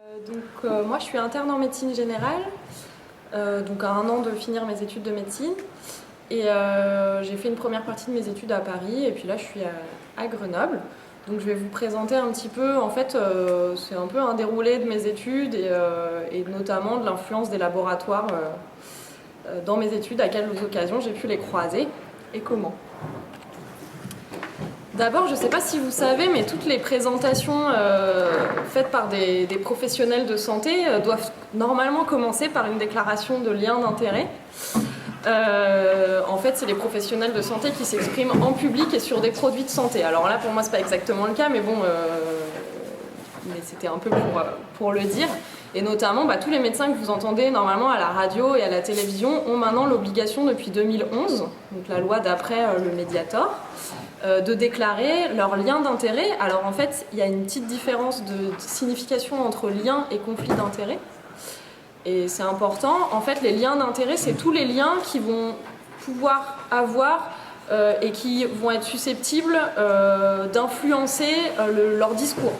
Moi je suis interne en médecine générale, donc à 1 an de finir mes études de médecine. Et j'ai fait une première partie de mes études à Paris et puis là je suis à Grenoble. Donc je vais vous présenter un petit peu, en fait c'est un peu un déroulé de mes études et notamment de l'influence des laboratoires dans mes études, à quelles occasions j'ai pu les croiser et comment. D'abord, je ne sais pas si vous savez, mais toutes les présentations faites par des professionnels de santé doivent normalement commencer par une déclaration de lien d'intérêt. En fait, c'est les professionnels de santé qui s'expriment en public et sur des produits de santé. Alors là, pour moi, c'est pas exactement le cas, mais bon, mais c'était un peu pour le dire. Et notamment, tous les médecins que vous entendez normalement à la radio et à la télévision ont maintenant l'obligation depuis 2011, donc la loi d'après le Mediator, de déclarer leur lien d'intérêt. Alors en fait, il y a une petite différence de signification entre lien et conflit d'intérêt. Et c'est important. En fait, les liens d'intérêt, c'est tous les liens qui vont pouvoir avoir et qui vont être susceptibles d'influencer leur discours.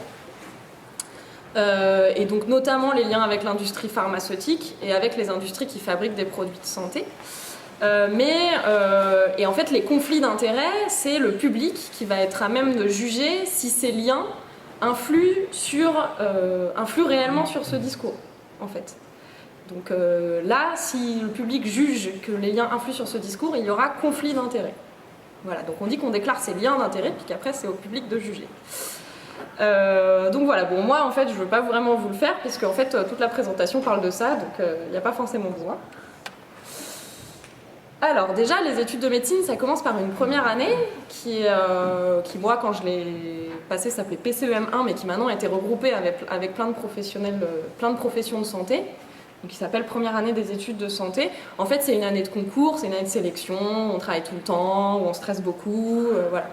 Et donc notamment les liens avec l'industrie pharmaceutique et avec les industries qui fabriquent des produits de santé. Et en fait, les conflits d'intérêts, c'est le public qui va être à même de juger si ces liens influent réellement sur ce discours, en fait. Donc là, si le public juge que les liens influent sur ce discours, il y aura conflit d'intérêts. Voilà, donc on dit qu'on déclare ces liens d'intérêt, puis qu'après c'est au public de juger. Donc voilà, bon, moi en fait je veux pas vraiment vous le faire, puisque en fait toute la présentation parle de ça, donc il n'y a pas forcément besoin. Alors déjà, les études de médecine, ça commence par une première année qui moi, quand je l'ai passée, s'appelait PCEM1, mais qui maintenant a été regroupée avec plein de professionnels, plein de professions de santé, donc qui s'appelle première année des études de santé. En fait, c'est une année de concours, c'est une année de sélection, on travaille tout le temps, on stresse beaucoup, voilà.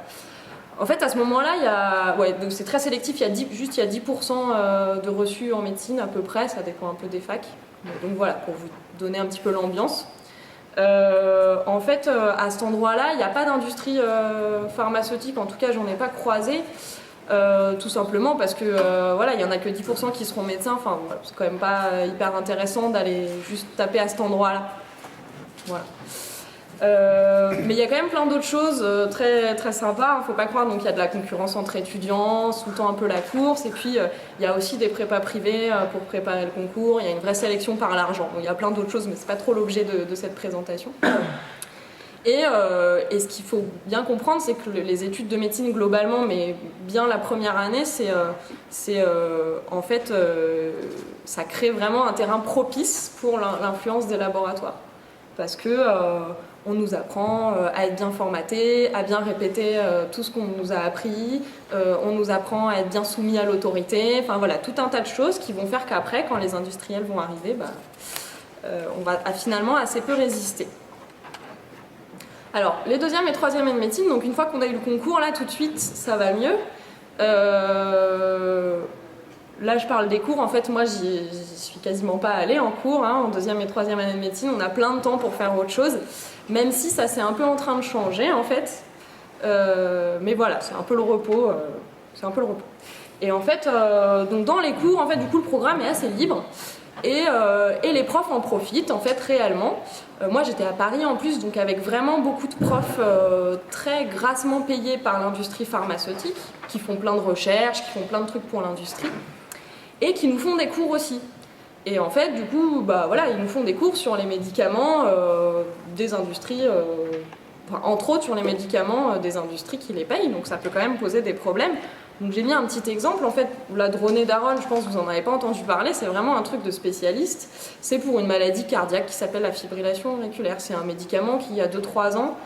En fait, à ce moment-là, donc c'est très sélectif, il y a 10% de reçus en médecine à peu près, ça dépend un peu des facs. Donc voilà, pour vous donner un petit peu l'ambiance. En fait, à cet endroit-là, il n'y a pas d'industrie pharmaceutique, en tout cas, j'en ai pas croisé, tout simplement parce que voilà, il y en a que 10% qui seront médecins. Enfin, c'est quand même pas hyper intéressant d'aller juste taper à cet endroit-là. Voilà. Mais il y a quand même plein d'autres choses très, très sympas, faut pas croire. Donc il y a de la concurrence entre étudiants, sous-tend un peu la course, et puis il y a aussi des prépas privés pour préparer le concours, il y a une vraie sélection par l'argent. Donc il y a plein d'autres choses, mais c'est pas trop l'objet de cette présentation. Et ce qu'il faut bien comprendre, c'est que les études de médecine globalement, mais bien la première année, en fait, ça crée vraiment un terrain propice pour l'influence des laboratoires. Parce que on nous apprend à être bien formaté, à bien répéter tout ce qu'on nous a appris, on nous apprend à être bien soumis à l'autorité, enfin voilà, tout un tas de choses qui vont faire qu'après, quand les industriels vont arriver, on va finalement assez peu résister. Alors, les deuxième et troisième années de médecine, donc une fois qu'on a eu le concours, là tout de suite, ça va mieux. Là, je parle des cours. En fait, moi, j'y suis quasiment pas allée en cours. En deuxième et troisième année de médecine, on a plein de temps pour faire autre chose. Même si ça, c'est un peu en train de changer, en fait. Mais voilà, c'est un peu le repos. Et en fait, donc dans les cours, en fait, du coup, le programme est assez libre. Et les profs en profitent, en fait, réellement. Moi, j'étais à Paris, en plus, donc avec vraiment beaucoup de profs très grassement payés par l'industrie pharmaceutique, qui font plein de recherches, qui font plein de trucs pour l'industrie, et qui nous font des cours aussi. Et en fait, du coup, voilà, ils nous font des cours sur les médicaments des industries, entre autres sur les médicaments des industries qui les payent, donc ça peut quand même poser des problèmes. Donc j'ai mis un petit exemple, en fait, la Dronée-Daron, je pense que vous n'en avez pas entendu parler, c'est vraiment un truc de spécialiste. C'est pour une maladie cardiaque qui s'appelle la fibrillation auriculaire. C'est un médicament qui, il y a 2-3 ans,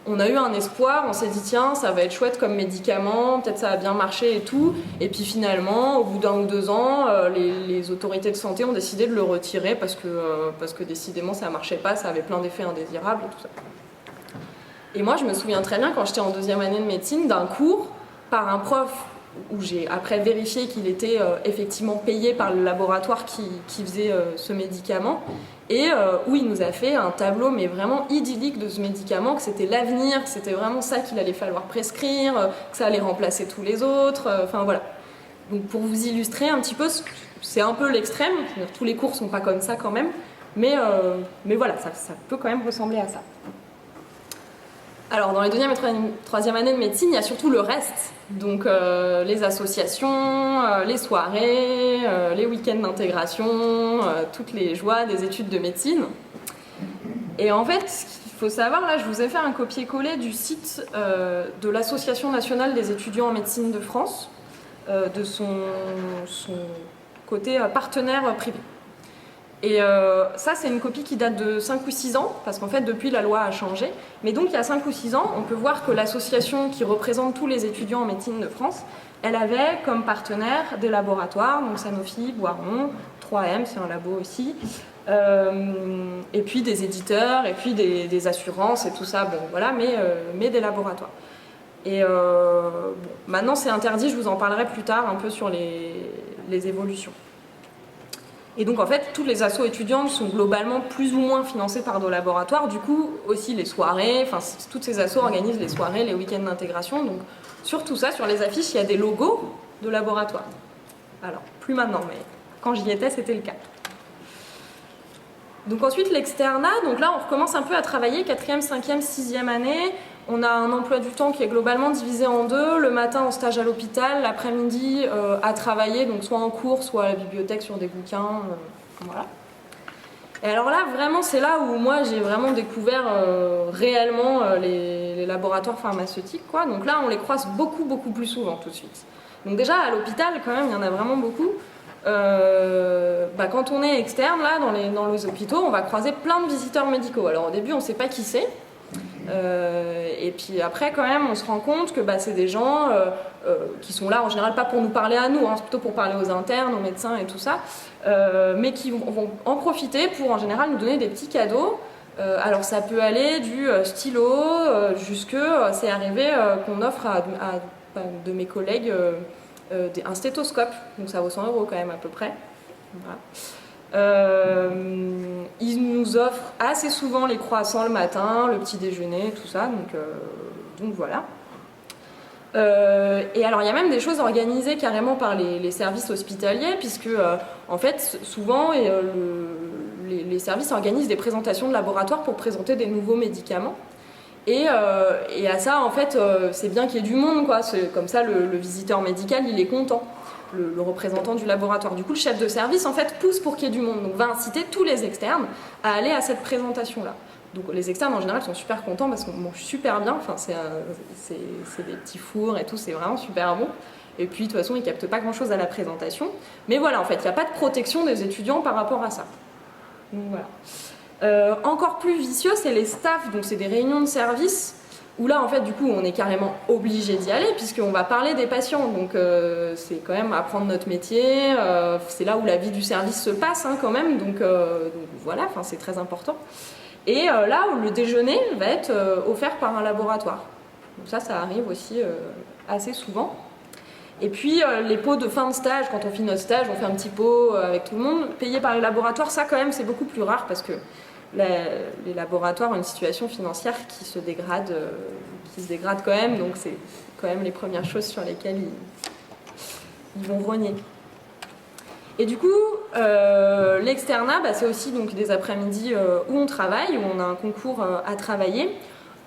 on a eu un espoir, on s'est dit tiens, ça va être chouette comme médicament, peut-être ça va bien marcher et tout. Et puis finalement, au bout d'1 ou 2 ans, les autorités de santé ont décidé de le retirer parce que décidément ça ne marchait pas, ça avait plein d'effets indésirables et tout ça. Et moi, je me souviens très bien quand j'étais en deuxième année de médecine d'un cours par un prof où j'ai après vérifié qu'il était effectivement payé par le laboratoire qui faisait ce médicament, et où il nous a fait un tableau mais vraiment idyllique de ce médicament, que c'était l'avenir, que c'était vraiment ça qu'il allait falloir prescrire, que ça allait remplacer tous les autres, enfin voilà. Donc pour vous illustrer un petit peu, c'est un peu l'extrême, tous les cours sont pas comme ça quand même, mais voilà, ça peut quand même ressembler à ça. Alors dans les deuxième et troisième années de médecine, il y a surtout le reste, donc les associations, les soirées, les week-ends d'intégration, toutes les joies des études de médecine. Et en fait, ce qu'il faut savoir, là je vous ai fait un copier-coller du site de l'Association nationale des étudiants en médecine de France, de son côté partenaire privé. Et ça, c'est une copie qui date de 5 ou 6 ans, parce qu'en fait, depuis, la loi a changé. Mais donc, il y a 5 ou 6 ans, on peut voir que l'association qui représente tous les étudiants en médecine de France, elle avait comme partenaire des laboratoires, donc Sanofi, Boiron, 3M, c'est un labo aussi, et puis des éditeurs, et puis des assurances et tout ça, bon voilà, mais des laboratoires. Et bon, maintenant, c'est interdit, je vous en parlerai plus tard un peu sur les évolutions. Et donc en fait, toutes les assos étudiantes sont globalement plus ou moins financées par nos laboratoires. Du coup, aussi les soirées, enfin toutes ces assos organisent les soirées, les week-ends d'intégration. Donc sur tout ça, sur les affiches, il y a des logos de laboratoires. Alors, plus maintenant, mais quand j'y étais, c'était le cas. Donc ensuite, l'externat. Donc là, on recommence un peu à travailler, 4e, 5e, 6e année. On a un emploi du temps qui est globalement divisé en deux. Le matin en stage à l'hôpital, l'après-midi à travailler, donc soit en cours, soit à la bibliothèque sur des bouquins. Voilà. Et alors là, vraiment, c'est là où moi j'ai vraiment découvert réellement les laboratoires pharmaceutiques, quoi. Donc là, on les croise beaucoup, beaucoup plus souvent tout de suite. Donc déjà, à l'hôpital, quand même, il y en a vraiment beaucoup. Quand on est externe, là, dans les hôpitaux, on va croiser plein de visiteurs médicaux. Alors au début, on ne sait pas qui c'est. Et puis après quand même on se rend compte que c'est des gens qui sont là en général pas pour nous parler à nous, hein, c'est plutôt pour parler aux internes, aux médecins et tout ça, mais qui vont en profiter pour en général nous donner des petits cadeaux. Alors ça peut aller du stylo jusque c'est arrivé qu'on offre à de mes collègues un stéthoscope, donc ça vaut 100 € quand même à peu près. Voilà. Ils nous offrent assez souvent les croissants le matin, le petit déjeuner, tout ça, donc voilà. Et alors il y a même des choses organisées carrément par les services hospitaliers, puisque en fait souvent les services organisent des présentations de laboratoire pour présenter des nouveaux médicaments. Et à ça en fait c'est bien qu'il y ait du monde, quoi. Comme ça le visiteur médical il est content. Le représentant du laboratoire. Du coup, le chef de service, en fait, pousse pour qu'il y ait du monde. Donc, va inciter tous les externes à aller à cette présentation-là. Donc, les externes, en général, sont super contents parce qu'on mange super bien. Enfin, c'est des petits fours et tout, c'est vraiment super bon. Et puis, de toute façon, ils ne captent pas grand-chose à la présentation. Mais voilà, en fait, il n'y a pas de protection des étudiants par rapport à ça. Donc, voilà. Encore plus vicieux, c'est les staffs. Donc, c'est des réunions de service où là, en fait, du coup, on est carrément obligé d'y aller puisqu'on va parler des patients. Donc, c'est quand même apprendre notre métier. C'est là où la vie du service se passe, hein, quand même. Donc voilà, c'est très important. Et là où le déjeuner va être offert par un laboratoire. Donc ça arrive aussi assez souvent. Et puis, les pots de fin de stage, quand on finit notre stage, on fait un petit pot avec tout le monde, payé par les laboratoires. Ça, quand même, c'est beaucoup plus rare parce que les laboratoires ont une situation financière qui se dégrade quand même, donc c'est quand même les premières choses sur lesquelles ils vont rogner. Et du coup, l'externat, c'est aussi donc, des après-midi où on travaille, où on a un concours à travailler.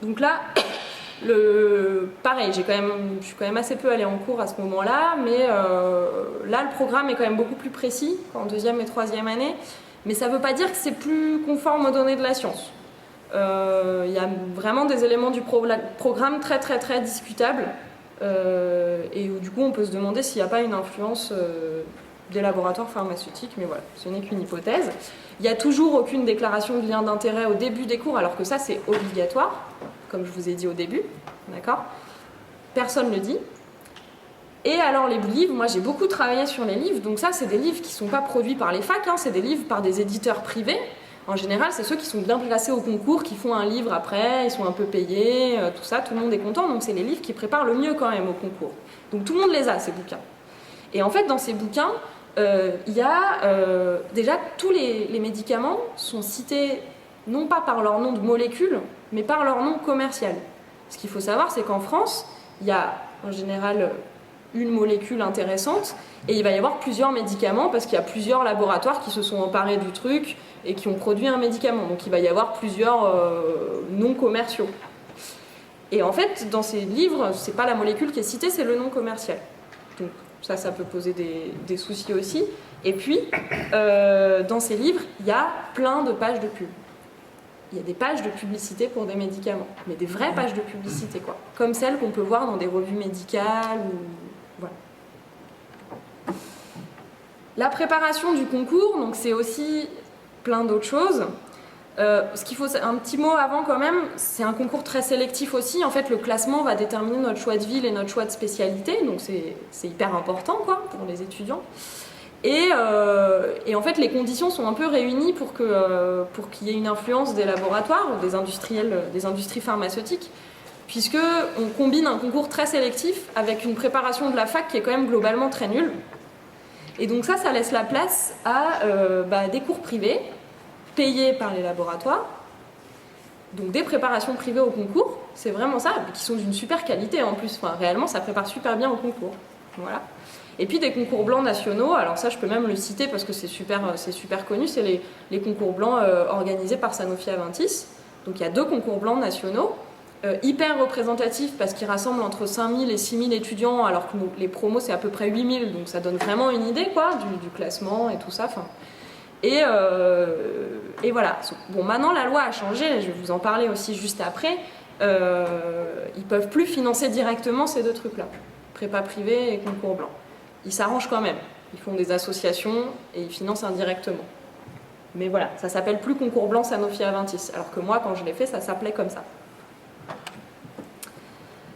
Donc là, pareil, je suis quand même assez peu allée en cours à ce moment-là, mais là, le programme est quand même beaucoup plus précis qu'en deuxième et troisième année. Mais ça ne veut pas dire que c'est plus conforme aux données de la science. Il y a vraiment des éléments du programme très très très discutables et où du coup on peut se demander s'il n'y a pas une influence des laboratoires pharmaceutiques, mais voilà, ce n'est qu'une hypothèse. Il n'y a toujours aucune déclaration de lien d'intérêt au début des cours, alors que ça c'est obligatoire, comme je vous ai dit au début, d'accord ? Personne ne le dit. Et alors les livres, moi j'ai beaucoup travaillé sur les livres, donc ça c'est des livres qui ne sont pas produits par les facs, hein, c'est des livres par des éditeurs privés. En général c'est ceux qui sont bien placés au concours, qui font un livre après, ils sont un peu payés, tout ça, tout le monde est content, donc c'est les livres qui préparent le mieux quand même au concours. Donc tout le monde les a, ces bouquins. Et en fait dans ces bouquins, il y a déjà tous les médicaments sont cités non pas par leur nom de molécule, mais par leur nom commercial. Ce qu'il faut savoir c'est qu'en France, il y a en général une molécule intéressante, et il va y avoir plusieurs médicaments parce qu'il y a plusieurs laboratoires qui se sont emparés du truc et qui ont produit un médicament. Donc il va y avoir plusieurs noms commerciaux. Et en fait, dans ces livres, c'est pas la molécule qui est citée, c'est le nom commercial. Donc ça peut poser des soucis aussi. Et puis, dans ces livres, il y a plein de pages de pub. Il y a des pages de publicité pour des médicaments, mais des vraies pages de publicité, quoi. Comme celles qu'on peut voir dans des revues médicales ou... Voilà. La préparation du concours, donc c'est aussi plein d'autres choses. Ce qu'il faut, un petit mot avant quand même, c'est un concours très sélectif aussi. En fait, le classement va déterminer notre choix de ville et notre choix de spécialité, donc c'est hyper important, quoi, pour les étudiants. Et en fait, les conditions sont un peu réunies pour qu'il y ait une influence des laboratoires, des industriels, des industries pharmaceutiques, puisqu'on combine un concours très sélectif avec une préparation de la fac qui est quand même globalement très nulle. Et donc ça laisse la place à des cours privés, payés par les laboratoires, donc des préparations privées au concours, c'est vraiment ça, qui sont d'une super qualité en plus, enfin, réellement ça prépare super bien au concours. Voilà. Et puis des concours blancs nationaux, alors ça je peux même le citer parce que c'est super connu, c'est les concours blancs organisés par Sanofi Aventis. Donc il y a 2 concours blancs nationaux, hyper représentatifs parce qu'ils rassemblent entre 5000 et 6000 étudiants, alors que les promos c'est à peu près 8000, donc ça donne vraiment une idée quoi, du classement et tout ça. Et voilà. Bon, maintenant la loi a changé, je vais vous en parler aussi juste après, ils peuvent plus financer directement ces 2 trucs-là, prépa privée et concours blanc. Ils s'arrangent quand même. Ils font des associations et ils financent indirectement. Mais voilà, ça s'appelle plus concours blanc Sanofi Aventis. Alors que moi, quand je l'ai fait, ça s'appelait comme ça.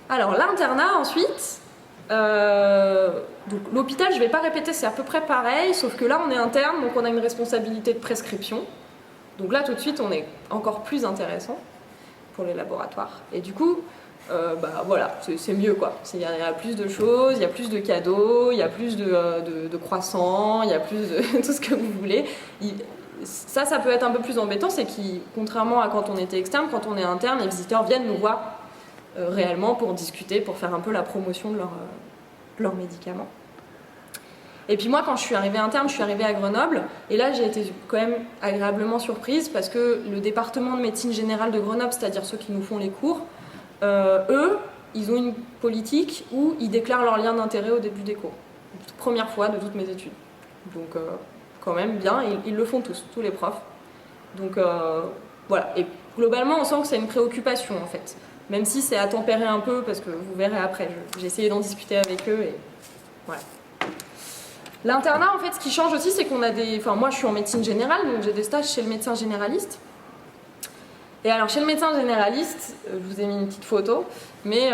Alors, l'internat, ensuite. Donc, l'hôpital, je ne vais pas répéter, c'est à peu près pareil, sauf que là, on est interne, donc on a une responsabilité de prescription. Donc là, tout de suite, on est encore plus intéressant pour les laboratoires. Et du coup... voilà, c'est mieux quoi. Il y a plus de choses, il y a plus de cadeaux, il y a plus de croissants, il y a plus de tout ce que vous voulez. Ça peut être un peu plus embêtant, c'est que contrairement à quand on était externe, quand on est interne, les visiteurs viennent nous voir réellement pour discuter, pour faire un peu la promotion de leurs médicaments. Et puis moi, quand je suis arrivée interne, je suis arrivée à Grenoble, et là j'ai été quand même agréablement surprise parce que le département de médecine générale de Grenoble, c'est-à-dire ceux qui nous font les cours, eux, ils ont une politique où ils déclarent leur lien d'intérêt au début des cours. Première fois de toutes mes études. Donc, quand même bien, ils le font tous les profs. Donc, voilà. Et globalement, on sent que c'est une préoccupation, en fait. Même si c'est à tempérer un peu, parce que vous verrez après. J'ai essayé d'en discuter avec eux, et voilà. L'internat, en fait, ce qui change aussi, c'est qu'on a des... Enfin, moi, je suis en médecine générale, donc j'ai des stages chez le médecin généraliste. Et alors chez le médecin généraliste, je vous ai mis une petite photo, mais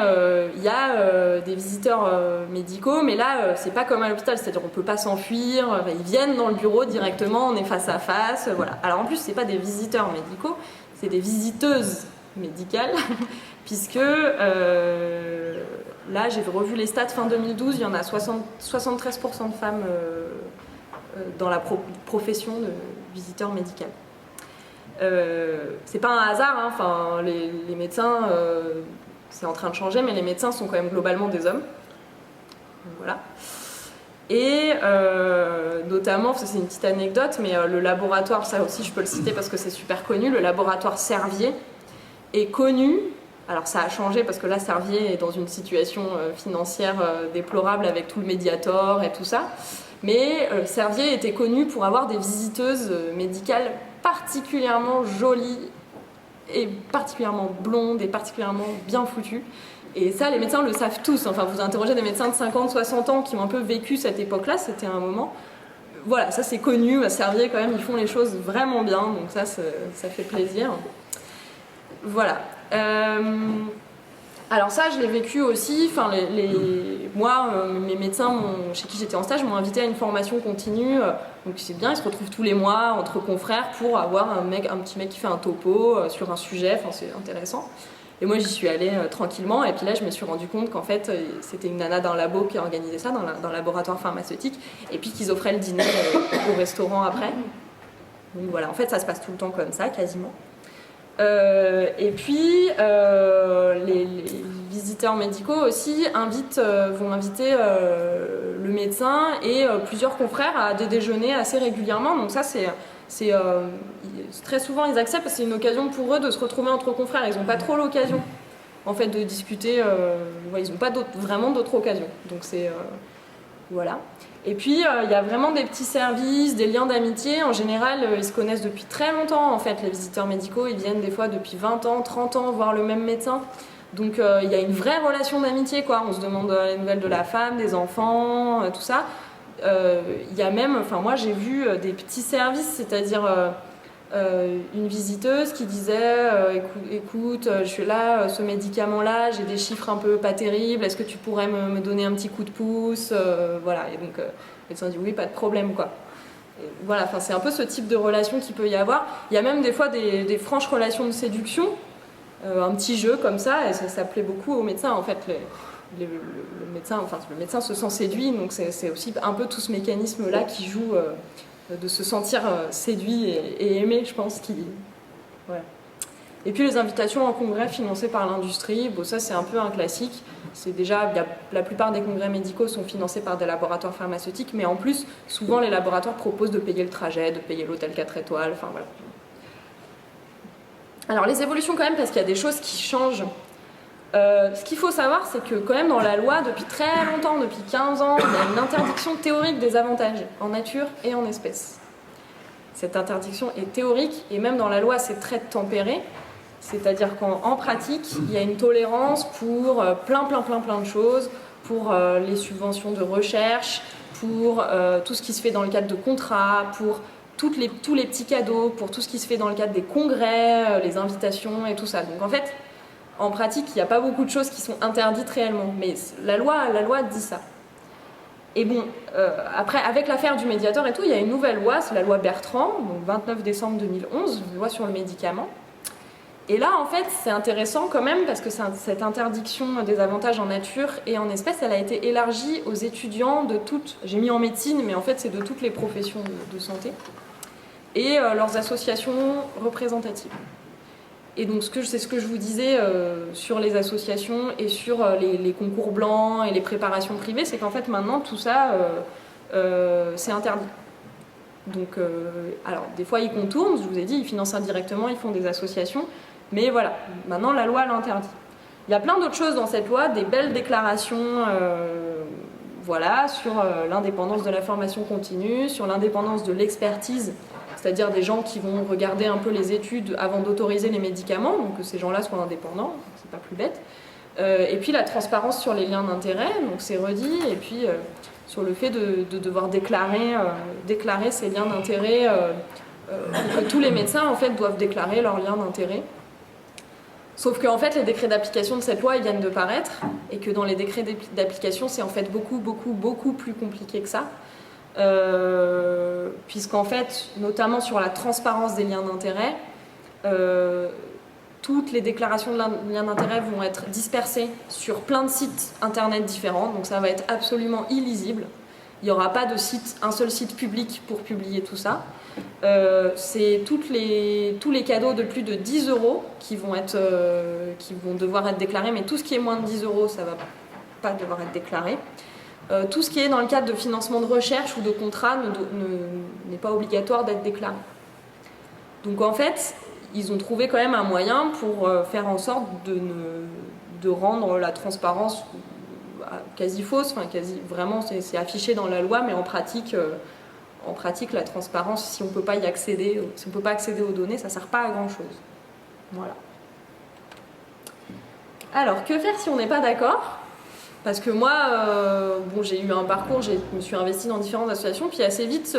il y a des visiteurs médicaux, mais là c'est pas comme à l'hôpital, c'est-à-dire on peut pas s'enfuir, ils viennent dans le bureau directement, on est face à face, voilà. Alors en plus c'est pas des visiteurs médicaux, c'est des visiteuses médicales, puisque là j'ai revu les stats fin 2012, il y en a 73% de femmes dans la profession de visiteur médical. C'est pas un hasard, hein. Enfin, les médecins, c'est en train de changer, mais les médecins sont quand même globalement des hommes. Donc, voilà. Et notamment, c'est une petite anecdote, mais le laboratoire, ça aussi je peux le citer parce que c'est super connu, le laboratoire Servier est connu. Alors ça a changé parce que là Servier est dans une situation financière déplorable avec tout le Mediator et tout ça. Mais Servier était connu pour avoir des visiteuses médicales particulièrement jolies et particulièrement blondes et particulièrement bien foutues. Et ça, les médecins le savent tous. Enfin, vous interrogez des médecins de 50, 60 ans qui ont un peu vécu cette époque-là, c'était un moment. Voilà, ça c'est connu. À Servier, quand même, ils font les choses vraiment bien. Donc ça fait plaisir. Voilà. Alors ça, je l'ai vécu aussi. Enfin, moi, mes médecins chez qui j'étais en stage m'ont invité à une formation continue. Donc c'est bien, ils se retrouvent tous les mois entre confrères pour avoir un petit mec qui fait un topo sur un sujet. Enfin, c'est intéressant. Et moi, j'y suis allée tranquillement. Et puis là, je me suis rendu compte qu'en fait, c'était une nana d'un labo qui organisait ça, dans le laboratoire pharmaceutique. Et puis qu'ils offraient le dîner au restaurant après. Donc voilà, en fait, ça se passe tout le temps comme ça, quasiment. Et puis, visiteurs médicaux aussi vont inviter le médecin et plusieurs confrères à des déjeuners assez régulièrement. Donc ça, très souvent ils acceptent parce que c'est une occasion pour eux de se retrouver entre confrères. Ils n'ont pas trop l'occasion en fait de discuter. Ils n'ont pas vraiment d'autres occasions. Donc voilà. Et puis il y a vraiment des petits services, des liens d'amitié. En général, ils se connaissent depuis très longtemps en fait. Les visiteurs médicaux, ils viennent des fois depuis 20 ans, 30 ans voir le même médecin. Donc il y a une vraie relation d'amitié, quoi. On se demande les nouvelles de la femme, des enfants, tout ça. Il y a même, moi j'ai vu des petits services, c'est-à-dire une visiteuse qui disait écoute, je suis là, ce médicament-là, j'ai des chiffres un peu pas terribles, est-ce que tu pourrais me donner un petit coup de pouce, voilà. Et donc le médecin dit oui, pas de problème, quoi. Et voilà, c'est un peu ce type de relation qu'il peut y avoir. Il y a même des fois des franches relations de séduction. Un petit jeu comme ça, et ça plaît beaucoup aux médecins en fait. Le médecin se sent séduit, donc c'est aussi un peu tout ce mécanisme là qui joue de se sentir séduit et aimé, je pense. Voilà. Et puis les invitations en congrès financés par l'industrie, bon, ça c'est un peu un classique. C'est déjà, la plupart des congrès médicaux sont financés par des laboratoires pharmaceutiques, mais en plus souvent les laboratoires proposent de payer le trajet, de payer l'hôtel 4 étoiles, enfin voilà. Alors les évolutions quand même, parce qu'il y a des choses qui changent. Ce qu'il faut savoir, c'est que quand même dans la loi, depuis très longtemps, depuis 15 ans, il y a une interdiction théorique des avantages en nature et en espèces. Cette interdiction est théorique et même dans la loi, c'est très tempéré. C'est-à-dire qu'en pratique, il y a une tolérance pour plein de choses, pour les subventions de recherche, pour tout ce qui se fait dans le cadre de contrats, pour tous les petits cadeaux, pour tout ce qui se fait dans le cadre des congrès, les invitations et tout ça. Donc en fait, en pratique, il n'y a pas beaucoup de choses qui sont interdites réellement, mais la loi dit ça. Et bon, après, avec l'affaire du médiateur et tout, il y a une nouvelle loi, c'est la loi Bertrand, donc 29 décembre 2011, une loi sur le médicament. Et là, en fait, c'est intéressant quand même, parce que cette interdiction des avantages en nature et en espèces, elle a été élargie aux étudiants de toutes, j'ai mis en médecine, mais en fait, c'est de toutes les professions de santé, et leurs associations représentatives. Et donc c'est ce que je vous disais sur les associations et sur les concours blancs et les préparations privées, c'est qu'en fait maintenant tout ça c'est interdit. Donc alors des fois ils contournent, je vous ai dit, ils financent indirectement, ils font des associations, mais voilà, maintenant la loi l'interdit. Il y a plein d'autres choses dans cette loi, des belles déclarations voilà, sur l'indépendance de la formation continue, sur l'indépendance de l'expertise, c'est-à-dire des gens qui vont regarder un peu les études avant d'autoriser les médicaments, donc que ces gens-là soient indépendants, c'est pas plus bête. Et puis la transparence sur les liens d'intérêt, donc c'est redit, et puis sur le fait de devoir déclarer ces liens d'intérêt, que tous les médecins en fait doivent déclarer leurs liens d'intérêt. Sauf qu'en fait, les décrets d'application de cette loi, ils viennent de paraître, et que dans les décrets d'application, c'est en fait beaucoup plus compliqué que ça. Puisqu'en fait, notamment sur la transparence des liens d'intérêt, toutes les déclarations de liens d'intérêt vont être dispersées sur plein de sites internet différents, donc ça va être absolument illisible. Il n'y aura pas un seul site public pour publier tout ça. C'est tous les cadeaux de plus de 10 € qui vont devoir être déclarés, mais tout ce qui est moins de 10 € ça ne va pas devoir être déclaré. Tout ce qui est dans le cadre de financement de recherche ou de contrat n'est pas obligatoire d'être déclaré. Donc en fait, ils ont trouvé quand même un moyen pour faire en sorte de rendre la transparence quasi fausse, vraiment c'est affiché dans la loi, mais en pratique la transparence, si on peut pas y accéder, si on peut pas accéder aux données, ça sert pas à grand chose. Voilà. Alors que faire si on n'est pas d'accord ? Parce que moi, j'ai eu un parcours, je me suis investie dans différentes associations, puis assez vite,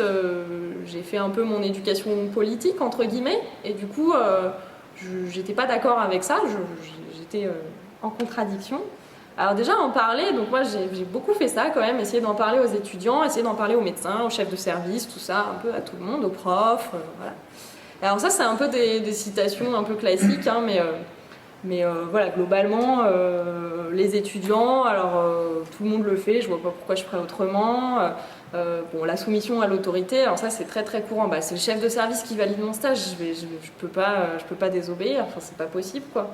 j'ai fait un peu mon éducation politique, entre guillemets, et du coup, j'étais pas d'accord avec ça, j'étais en contradiction. Alors déjà, en parler, donc moi j'ai beaucoup fait ça quand même, essayer d'en parler aux étudiants, essayer d'en parler aux médecins, aux chefs de service, tout ça, un peu à tout le monde, aux profs, voilà. Alors ça, c'est un peu des citations un peu classiques, hein, mais voilà, globalement, les étudiants, alors tout le monde le fait, je vois pas pourquoi je ferais autrement. La soumission à l'autorité, alors ça c'est très courant, c'est le chef de service qui valide mon stage, je peux pas désobéir, enfin c'est pas possible quoi,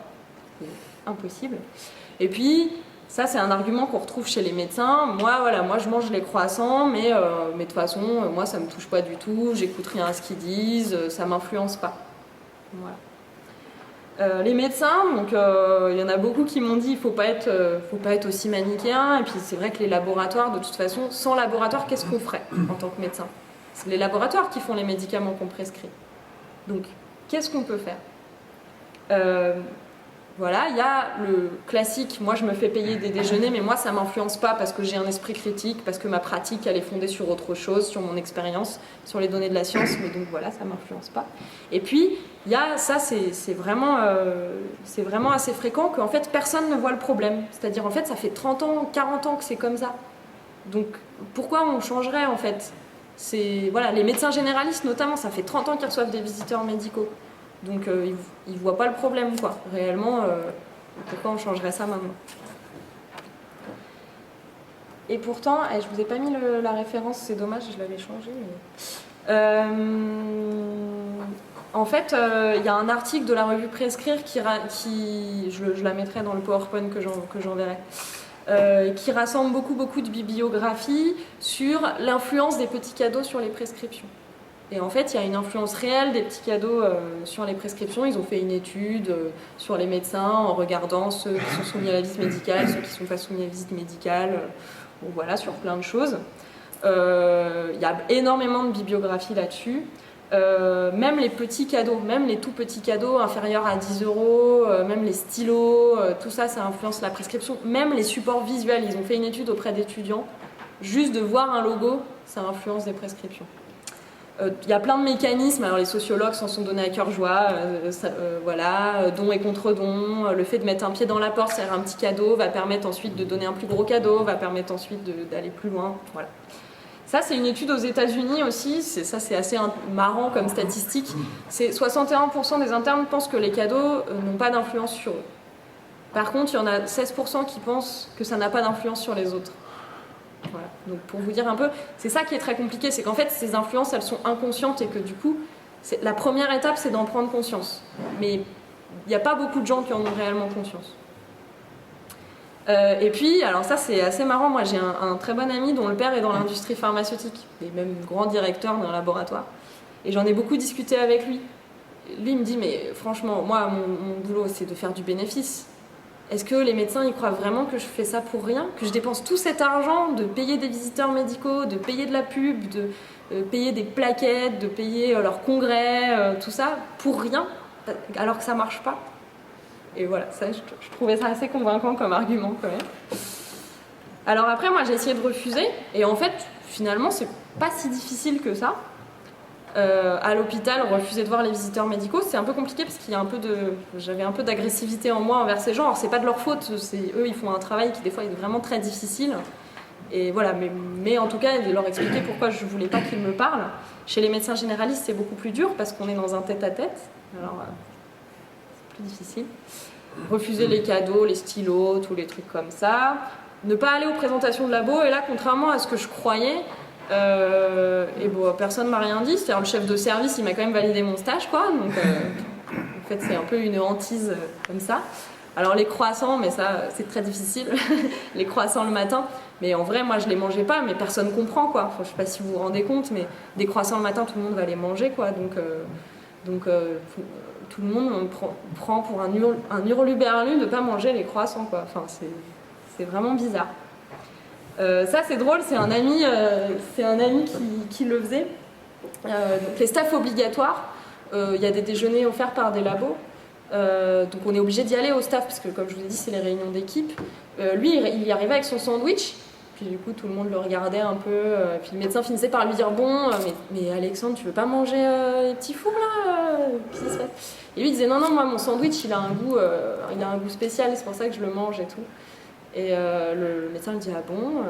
c'est impossible. Et puis, ça, c'est un argument qu'on retrouve chez les médecins. Moi, je mange les croissants, mais de toute façon, moi, ça me touche pas du tout, j'écoute rien à ce qu'ils disent, ça m'influence pas. Voilà. Les médecins, donc il y en a beaucoup qui m'ont dit il faut pas être aussi manichéen. Et puis c'est vrai que les laboratoires, de toute façon, sans laboratoire, qu'est-ce qu'on ferait en tant que médecin? C'est les laboratoires qui font les médicaments qu'on prescrit. Donc, qu'est-ce qu'on peut faire? Voilà, il y a le classique, moi je me fais payer des déjeuners, mais moi ça m'influence pas parce que j'ai un esprit critique, parce que ma pratique elle est fondée sur autre chose, sur mon expérience, sur les données de la science, mais donc voilà, ça m'influence pas. Et puis, il y a ça, c'est vraiment assez fréquent qu'en fait personne ne voit le problème. C'est-à-dire en fait ça fait 30 ans, 40 ans que c'est comme ça. Donc pourquoi on changerait en fait? Voilà, les médecins généralistes notamment, ça fait 30 ans qu'ils reçoivent des visiteurs médicaux. Donc ils ne voient pas le problème, quoi. Réellement, pourquoi on changerait ça maintenant? Et pourtant, je vous ai pas mis la référence, c'est dommage, je l'avais changé. Mais... en fait, il y a un article de la revue Prescrire je la mettrai dans le PowerPoint que j'enverrai, qui rassemble beaucoup de bibliographies sur l'influence des petits cadeaux sur les prescriptions. Et en fait, il y a une influence réelle des petits cadeaux sur les prescriptions. Ils ont fait une étude sur les médecins en regardant ceux qui sont soumis à la visite médicale, ceux qui ne sont pas soumis à la visite médicale, voilà, sur plein de choses. Il y a énormément de bibliographies là-dessus. Même les petits cadeaux, même les tout petits cadeaux inférieurs à 10 €, même les stylos, tout ça, ça influence la prescription. Même les supports visuels, ils ont fait une étude auprès d'étudiants. Juste de voir un logo, ça influence des prescriptions. Il y a plein de mécanismes, alors les sociologues s'en sont donnés à cœur joie, voilà, don et contre-don, le fait de mettre un pied dans la porte, c'est-à-dire un petit cadeau, va permettre ensuite de donner un plus gros cadeau, va permettre ensuite d'aller plus loin, voilà. Ça, c'est une étude aux États-Unis aussi, c'est assez marrant comme statistique, c'est 61% des internes pensent que les cadeaux n'ont pas d'influence sur eux. Par contre, il y en a 16% qui pensent que ça n'a pas d'influence sur les autres. Voilà. Donc pour vous dire un peu, c'est ça qui est très compliqué, c'est qu'en fait ces influences elles sont inconscientes et que du coup la première étape c'est d'en prendre conscience. Mais il n'y a pas beaucoup de gens qui en ont réellement conscience. Et puis, alors ça c'est assez marrant, moi j'ai un très bon ami dont le père est dans l'industrie pharmaceutique, et même grand directeur d'un laboratoire. Et j'en ai beaucoup discuté avec lui. Lui il me dit mais franchement, moi mon boulot c'est de faire du bénéfice. Est-ce que les médecins ils croient vraiment que je fais ça pour rien? Que je dépense tout cet argent de payer des visiteurs médicaux, de payer de la pub, de payer des plaquettes, de payer leurs congrès, tout ça, pour rien, alors que ça marche pas? Et voilà, ça, je trouvais ça assez convaincant comme argument quand même. Alors après, moi j'ai essayé de refuser, et en fait, finalement, c'est pas si difficile que ça. À l'hôpital, refuser de voir les visiteurs médicaux, c'est un peu compliqué parce qu'il y a j'avais un peu d'agressivité en moi envers ces gens. Alors c'est pas de leur faute, eux ils font un travail qui des fois est vraiment très difficile. Et voilà, mais en tout cas, de leur expliquer pourquoi je voulais pas qu'ils me parlent. Chez les médecins généralistes, c'est beaucoup plus dur parce qu'on est dans un tête-à-tête. Alors c'est plus difficile. Refuser les cadeaux, les stylos, tous les trucs comme ça. Ne pas aller aux présentations de labo. Et là, contrairement à ce que je croyais, et bon, personne m'a rien dit, c'est-à-dire le chef de service il m'a quand même validé mon stage quoi, donc en fait c'est un peu une hantise comme ça. Alors les croissants, mais ça c'est très difficile, les croissants le matin, mais en vrai moi je les mangeais pas, mais personne comprend quoi, enfin, je sais pas si vous vous rendez compte, mais des croissants le matin tout le monde va les manger quoi, donc tout le monde prend pour un hurluberlu de pas manger les croissants quoi, enfin c'est vraiment bizarre. Ça c'est drôle, c'est un ami qui le faisait. Donc les staffs obligatoires, il y a des déjeuners offerts par des labos, donc on est obligé d'y aller au staff parce que comme je vous ai dit c'est les réunions d'équipe. Lui il y arrivait avec son sandwich, puis du coup tout le monde le regardait un peu, puis le médecin finissait par lui dire bon mais Alexandre tu veux pas manger les petits fours là qu'est-ce qui se passe? Et lui il disait non moi mon sandwich il a un goût spécial, c'est pour ça que je le mange et tout. Et le médecin lui dit ah bon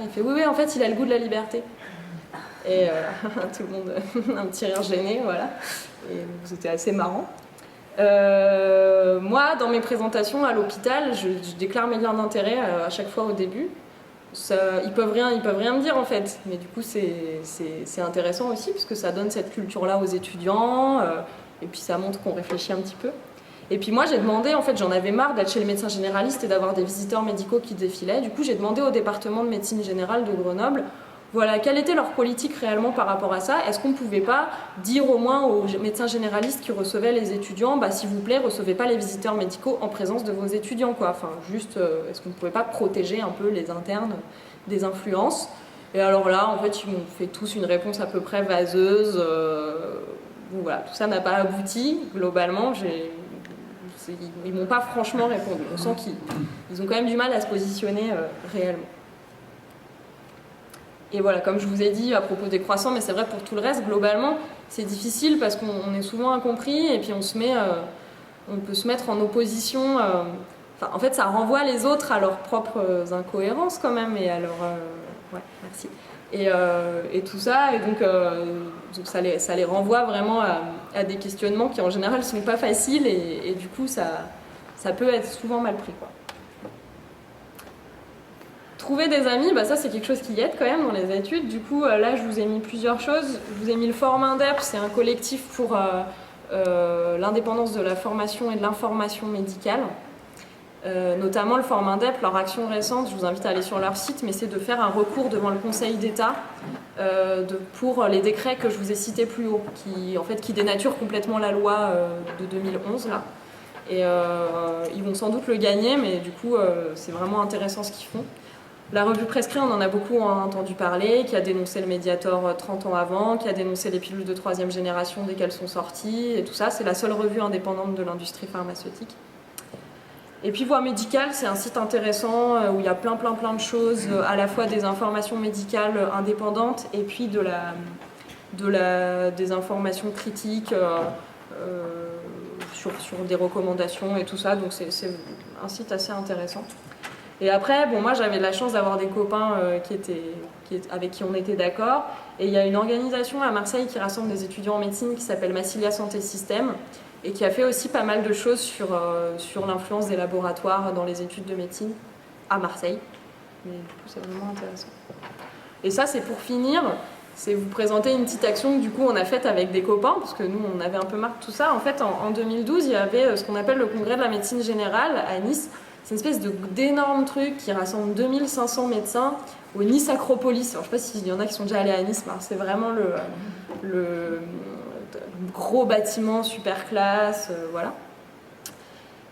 il fait oui en fait il a le goût de la liberté. Et tout le monde un petit rire gêné, voilà, et c'était assez marrant. Moi dans mes présentations à l'hôpital je déclare mes liens d'intérêt à chaque fois au début. Ils peuvent rien me dire en fait, mais du coup c'est intéressant aussi parce que ça donne cette culture là aux étudiants, et puis ça montre qu'on réfléchit un petit peu. Et puis moi j'ai demandé, en fait j'en avais marre d'être chez le médecin généraliste et d'avoir des visiteurs médicaux qui défilaient. Du coup j'ai demandé au département de médecine générale de Grenoble, voilà, quelle était leur politique réellement par rapport à ça. Est-ce qu'on ne pouvait pas dire au moins aux médecins généralistes qui recevaient les étudiants, bah, s'il vous plaît, recevez pas les visiteurs médicaux en présence de vos étudiants, quoi. Enfin, juste, est-ce qu'on ne pouvait pas protéger un peu les internes des influences? Et alors là, en fait, ils m'ont fait tous une réponse à peu près vaseuse. Bon, voilà, tout ça n'a pas abouti, globalement. Ils m'ont pas franchement répondu. On sent qu'ils ont quand même du mal à se positionner réellement. Et voilà, comme je vous ai dit à propos des croissants, mais c'est vrai pour tout le reste, globalement, c'est difficile parce qu'on est souvent incompris et puis on peut se mettre en opposition. Enfin, en fait, ça renvoie les autres à leurs propres incohérences quand même et à leur... ouais, merci. Et tout ça, et donc ça les renvoie vraiment à des questionnements qui en général ne sont pas faciles et du coup ça peut être souvent mal pris, quoi. Trouver des amis, bah ça c'est quelque chose qui aide quand même dans les études. Du coup là je vous ai mis plusieurs choses. Je vous ai mis le Forum Indep, c'est un collectif pour l'indépendance de la formation et de l'information médicale. Notamment le Forum Indep, leur action récente, je vous invite à aller sur leur site, mais c'est de faire un recours devant le Conseil d'État pour les décrets que je vous ai cités plus haut, qui dénaturent complètement la loi de 2011 là. Et ils vont sans doute le gagner, mais du coup c'est vraiment intéressant ce qu'ils font. La revue Prescrit, on en a beaucoup entendu parler, qui a dénoncé le Mediator 30 ans avant, qui a dénoncé les pilules de 3e génération dès qu'elles sont sorties, et tout ça. C'est la seule revue indépendante de l'industrie pharmaceutique. Et puis Voix Médicale, c'est un site intéressant où il y a plein de choses, à la fois des informations médicales indépendantes et puis des informations critiques sur des recommandations et tout ça. Donc c'est un site assez intéressant. Et après, bon, moi j'avais la chance d'avoir des copains avec qui on était d'accord. Et il y a une organisation à Marseille qui rassemble des étudiants en médecine qui s'appelle Massilia Santé Système et qui a fait aussi pas mal de choses sur l'influence des laboratoires dans les études de médecine à Marseille. Mais du coup, c'est vraiment intéressant. Et ça, c'est pour finir, c'est vous présenter une petite action que du coup on a faite avec des copains, parce que nous on avait un peu marre de tout ça. En fait, en 2012, il y avait ce qu'on appelle le congrès de la médecine générale à Nice. C'est une espèce d'énorme truc qui rassemble 2500 médecins au Nice Acropolis. Alors, je ne sais pas s'il y en a qui sont déjà allés à Nice, mais c'est vraiment le gros bâtiment super classe, voilà.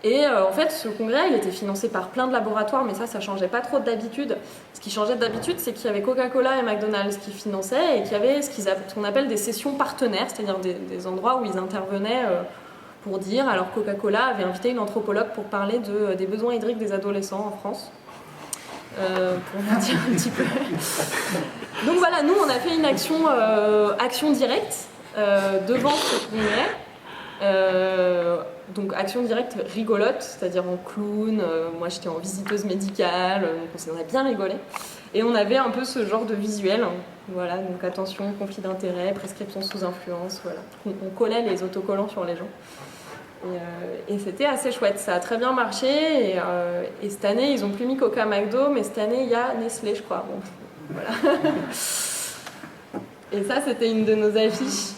Et en fait, ce congrès, il était financé par plein de laboratoires, mais ça changeait pas trop d'habitude. Ce qui changeait d'habitude, c'est qu'il y avait Coca-Cola et McDonald's qui finançaient et qu'il y avait ce qu'on appelle des sessions partenaires, c'est-à-dire des endroits où ils intervenaient pour dire. Alors Coca-Cola avait invité une anthropologue pour parler des besoins hydriques des adolescents en France. Pour vous dire un petit peu. Donc voilà, nous on a fait une action directe devant ce congrès. Donc action directe rigolote, c'est-à-dire en clown, moi j'étais en visiteuse médicale, donc on a bien rigolé. Et on avait un peu ce genre de visuel, hein. Voilà, donc attention, conflit d'intérêt, prescription sous influence, voilà. On collait les autocollants sur les gens. Et c'était assez chouette, ça a très bien marché. Et cette année, ils ont plus mis Coca McDo, mais cette année, il y a Nestlé, je crois. Bon, voilà. Et ça, c'était une de nos affiches.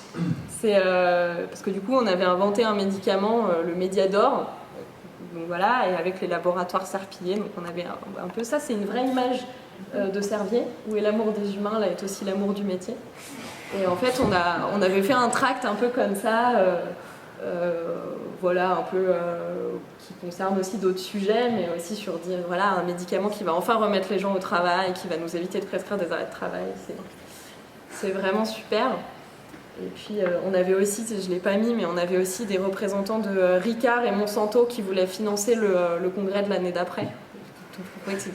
Parce que du coup, on avait inventé un médicament, le Mediador. Donc voilà, et avec les laboratoires Serpillier, donc on avait un peu ça. C'est une vraie image de Servier, où est l'amour des humains, là est aussi l'amour du métier. Et en fait, on avait fait un tract un peu comme ça. Voilà, un peu qui concerne aussi d'autres sujets, mais aussi sur dire voilà, un médicament qui va enfin remettre les gens au travail, qui va nous éviter de prescrire des arrêts de travail. C'est vraiment super. Et puis on avait aussi, je ne l'ai pas mis, mais on avait aussi des représentants de Ricard et Monsanto qui voulaient financer le congrès de l'année d'après.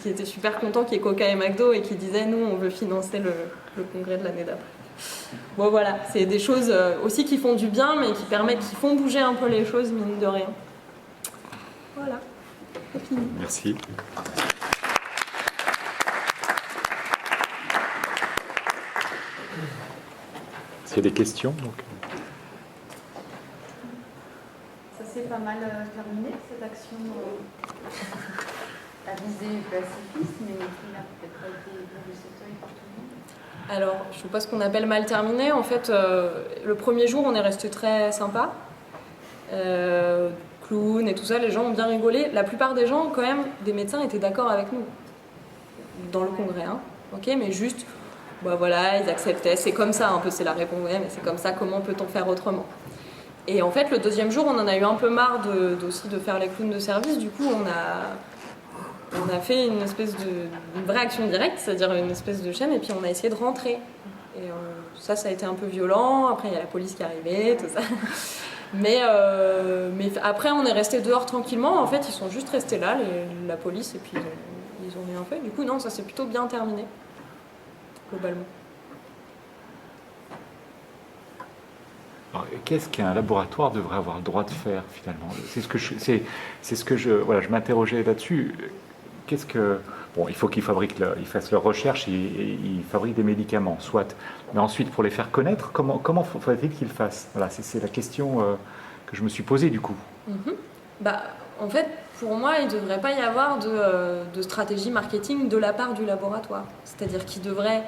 Qui étaient super contents qu'il y ait Coca et McDo et qui disaient nous on veut financer le congrès de l'année d'après. Bon voilà, c'est des choses aussi qui font du bien mais qui font bouger un peu les choses mine de rien. Voilà, c'est fini. Merci. S'il y a des questions donc... Ça s'est pas mal terminé cette action à visée pacifiste, mais qui n'a peut-être pas été bien de cet œil par tout le monde. Alors, je ne sais pas ce qu'on appelle mal terminé. En fait, le premier jour, on est resté très sympa. clown et tout ça, les gens ont bien rigolé. La plupart des gens, quand même, des médecins étaient d'accord avec nous dans le congrès, hein. Ok, mais juste, bah voilà, ils acceptaient, c'est comme ça un peu, c'est la réponse, ouais, mais c'est comme ça, comment peut-on faire autrement? Et en fait, le deuxième jour, on en a eu un peu marre aussi de faire les clowns de service, du coup, on a fait une espèce une vraie action directe, c'est-à-dire une espèce de chaîne, et puis on a essayé de rentrer. Et ça a été un peu violent, après il y a la police qui est arrivée, tout ça. Mais après, on est resté dehors tranquillement, en fait, ils sont juste restés là, la police, et puis ils ont rien fait. Du coup, non, ça s'est plutôt bien terminé, globalement. Alors, qu'est-ce qu'un laboratoire devrait avoir le droit de faire finalement? C'est ce que je m'interrogeais là-dessus. Bon, il faut qu'ils fassent leur recherche et ils fabriquent des médicaments, soit. Mais ensuite, pour les faire connaître, comment faudrait-il qu'ils le fassent? Voilà, c'est la question que je me suis posée du coup. Bah, en fait, pour moi, il ne devrait pas y avoir de stratégie marketing de la part du laboratoire. C'est-à-dire qu'il devrait...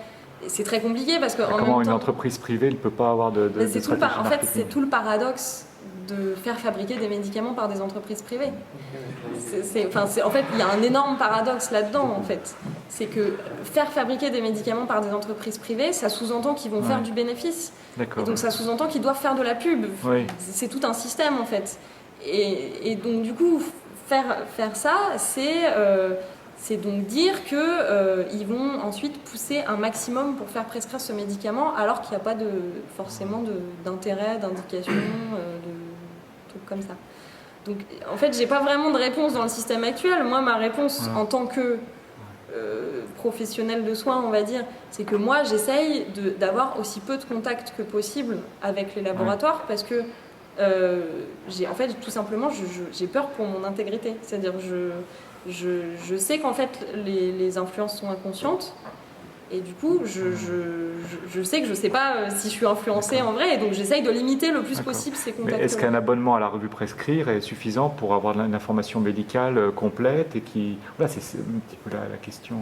C'est très compliqué parce que en Comment même temps, une entreprise privée ne peut pas avoir de stratégie marketing? En fait, c'est tout le paradoxe de faire fabriquer des médicaments par des entreprises privées. En fait, il y a un énorme paradoxe là-dedans, en fait. C'est que faire fabriquer des médicaments par des entreprises privées, ça sous-entend qu'ils vont faire du bénéfice. D'accord. Et donc, ça sous-entend qu'ils doivent faire de la pub. Oui. C'est tout un système, en fait. Et donc, du coup, faire ça, c'est donc dire qu'ils vont ensuite pousser un maximum pour faire prescrire ce médicament alors qu'il n'y a pas forcément d'intérêt, d'indication, de trucs comme ça. Donc en fait, j'ai pas vraiment de réponse dans le système actuel. Moi, ma réponse en tant que professionnel de soins, on va dire, c'est que moi, j'essaye d'avoir aussi peu de contacts que possible avec les laboratoires parce que en fait, tout simplement, j'ai peur pour mon intégrité. C'est-à-dire, je sais qu'en fait, les influences sont inconscientes. Et du coup, je sais que je ne sais pas si je suis influencée en vrai, et donc j'essaye de limiter le plus possible ces contacts. Mais est-ce qu'un abonnement à la revue Prescrire est suffisant pour avoir une information médicale complète et qui... Voilà, c'est un petit peu la question.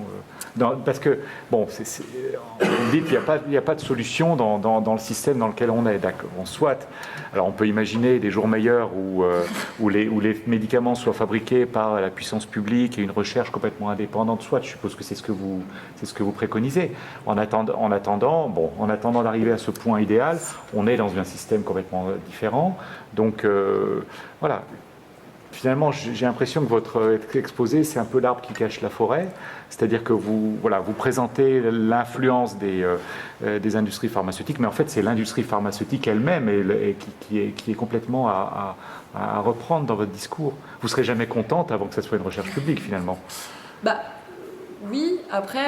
Parce que, bon, vous dites qu'il n'y a pas de solution dans le système dans lequel on est, d'accord. Bon, soit, alors on peut imaginer des jours meilleurs où les médicaments soient fabriqués par la puissance publique et une recherche complètement indépendante, soit, je suppose que c'est ce que vous préconisez. En attendant d'arriver à ce point idéal, on est dans un système complètement différent. Donc voilà, finalement j'ai l'impression que votre exposé c'est un peu l'arbre qui cache la forêt, c'est-à-dire que vous présentez l'influence des industries pharmaceutiques, mais en fait c'est l'industrie pharmaceutique elle-même qui est complètement à reprendre dans votre discours. Vous ne serez jamais contente avant que ça soit une recherche publique finalement. Oui, après,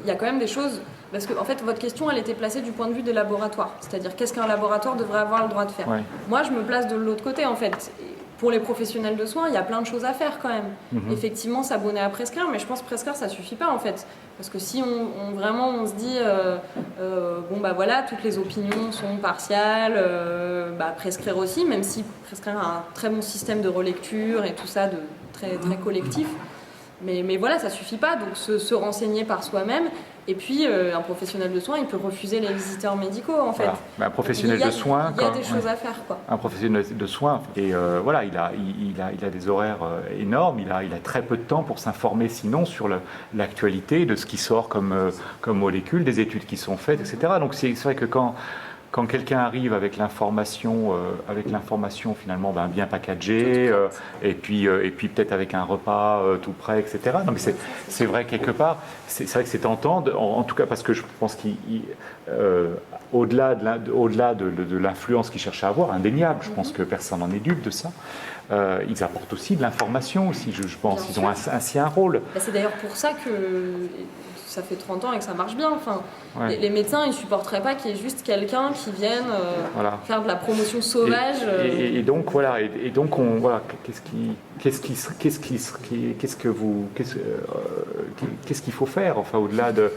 il y a quand même des choses... Parce que, en fait, votre question, elle était placée du point de vue des laboratoires. C'est-à-dire, qu'est-ce qu'un laboratoire devrait avoir le droit de faire? Moi, je me place de l'autre côté, en fait. Pour les professionnels de soins, il y a plein de choses à faire, quand même. Effectivement, s'abonner à Prescrire, mais je pense que Prescrire, ça suffit pas, en fait. Parce que si on se dit, voilà, toutes les opinions sont partiales, Prescrire aussi, même si Prescrire a un très bon système de relecture et tout ça, de très, très collectif. Mais voilà, ça suffit pas, donc se renseigner par soi-même. Et puis, un professionnel de soins, il peut refuser les visiteurs médicaux, en fait. Voilà. Mais un professionnel de soins... Il y a des choses à faire, quoi. Un professionnel de soins, et il a des horaires énormes, il a très peu de temps pour s'informer, sinon, sur l'actualité de ce qui sort comme molécules, des études qui sont faites, etc. Donc c'est vrai que quand quelqu'un arrive avec l'information finalement bien packagée, et puis peut-être avec un repas tout prêt, etc. Non, mais c'est vrai quelque part, c'est vrai que c'est tentant, en tout cas parce que je pense qu'au-delà de l'influence qu'ils cherchent à avoir, indéniable, je pense que personne n'en est dupe de ça. Ils apportent aussi de l'information aussi, je pense. Ils ont ainsi un rôle. C'est d'ailleurs pour ça que ça fait 30 ans et que ça marche bien. Enfin, les médecins, ils supporteraient pas qu'il y ait juste quelqu'un qui vienne faire de la promotion sauvage. Et donc qu'est-ce qu'il faut faire, enfin au-delà de